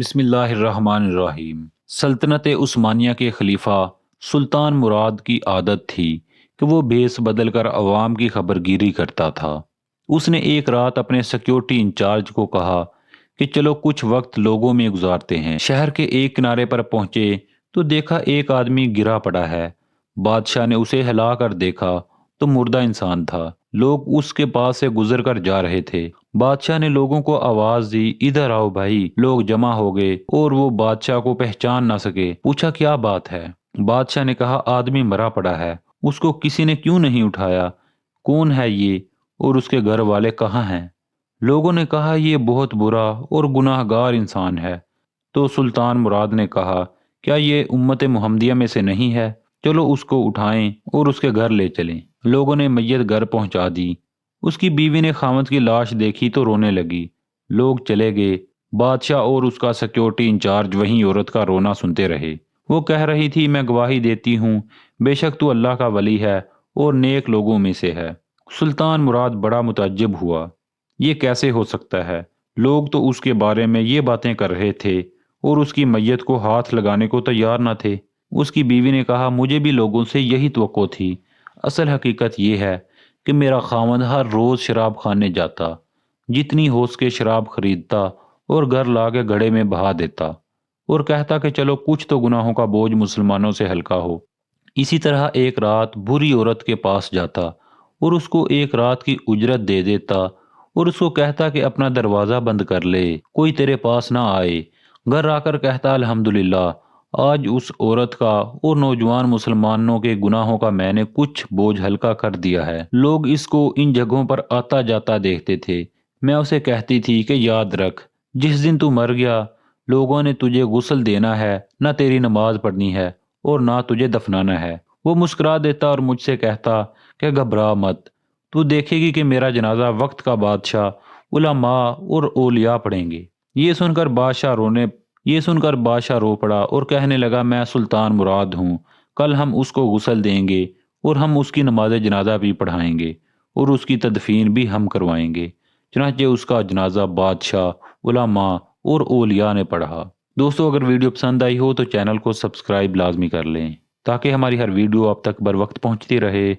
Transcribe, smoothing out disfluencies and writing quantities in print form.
بسم اللہ الرحمن الرحیم۔ سلطنت عثمانیہ کے خلیفہ سلطان مراد کی عادت تھی کہ وہ بھیس بدل کر عوام کی خبر گیری کرتا تھا۔ اس نے ایک رات اپنے سیکیورٹی انچارج کو کہا کہ چلو کچھ وقت لوگوں میں گزارتے ہیں۔ شہر کے ایک کنارے پر پہنچے تو دیکھا ایک آدمی گرا پڑا ہے۔ بادشاہ نے اسے ہلا کر دیکھا تو مردہ انسان تھا۔ لوگ اس کے پاس سے گزر کر جا رہے تھے۔ بادشاہ نے لوگوں کو آواز دی، ادھر آؤ بھائی۔ لوگ جمع ہو گئے اور وہ بادشاہ کو پہچان نہ سکے۔ پوچھا کیا بات ہے؟ بادشاہ نے کہا آدمی مرا پڑا ہے، اس کو کسی نے کیوں نہیں اٹھایا؟ کون ہے یہ اور اس کے گھر والے کہاں ہیں؟ لوگوں نے کہا یہ بہت برا اور گناہ گار انسان ہے۔ تو سلطان مراد نے کہا کیا یہ امت محمدیہ میں سے نہیں ہے؟ چلو اس کو اٹھائیں اور اس کے گھر لے چلیں۔ لوگوں نے میت گھر پہنچا دی۔ اس کی بیوی نے خاوند کی لاش دیکھی تو رونے لگی۔ لوگ چلے گئے۔ بادشاہ اور اس کا سیکیورٹی انچارج وہیں عورت کا رونا سنتے رہے۔ وہ کہہ رہی تھی میں گواہی دیتی ہوں بے شک تو اللہ کا ولی ہے اور نیک لوگوں میں سے ہے۔ سلطان مراد بڑا متعجب ہوا، یہ کیسے ہو سکتا ہے؟ لوگ تو اس کے بارے میں یہ باتیں کر رہے تھے اور اس کی میت کو ہاتھ لگانے کو تیار نہ تھے۔ اس کی بیوی نے کہا مجھے بھی لوگوں سے یہی توقع تھی۔ اصل حقیقت یہ ہے کہ میرا خاوند ہر روز شراب خانے جاتا، جتنی ہو سکے شراب خریدتا اور گھر لا کے گھڑے میں بہا دیتا اور کہتا کہ چلو کچھ تو گناہوں کا بوجھ مسلمانوں سے ہلکا ہو۔ اسی طرح ایک رات بری عورت کے پاس جاتا اور اس کو ایک رات کی اجرت دے دیتا اور اس کو کہتا کہ اپنا دروازہ بند کر لے، کوئی تیرے پاس نہ آئے۔ گھر آ کر کہتا الحمدللہ آج اس عورت کا اور نوجوان مسلمانوں کے گناہوں کا میں نے کچھ بوجھ ہلکا کر دیا ہے۔ لوگ اس کو ان جگہوں پر آتا جاتا دیکھتے تھے۔ میں اسے کہتی تھی کہ یاد رکھ جس دن تو مر گیا لوگوں نے تجھے غسل دینا ہے، نہ تیری نماز پڑھنی ہے اور نہ تجھے دفنانا ہے۔ وہ مسکرا دیتا اور مجھ سے کہتا کہ گھبرا مت، تو دیکھے گی کہ میرا جنازہ وقت کا بادشاہ علماء اور اولیاء پڑھیں گے۔ یہ سن کر بادشاہ رو پڑا اور کہنے لگا میں سلطان مراد ہوں، کل ہم اس کو غسل دیں گے اور ہم اس کی نماز جنازہ بھی پڑھائیں گے اور اس کی تدفین بھی ہم کروائیں گے۔ چنانچہ اس کا جنازہ بادشاہ، علماء اور اولیاء نے پڑھا۔ دوستو اگر ویڈیو پسند آئی ہو تو چینل کو سبسکرائب لازمی کر لیں تاکہ ہماری ہر ویڈیو آپ تک بر وقت پہنچتی رہے۔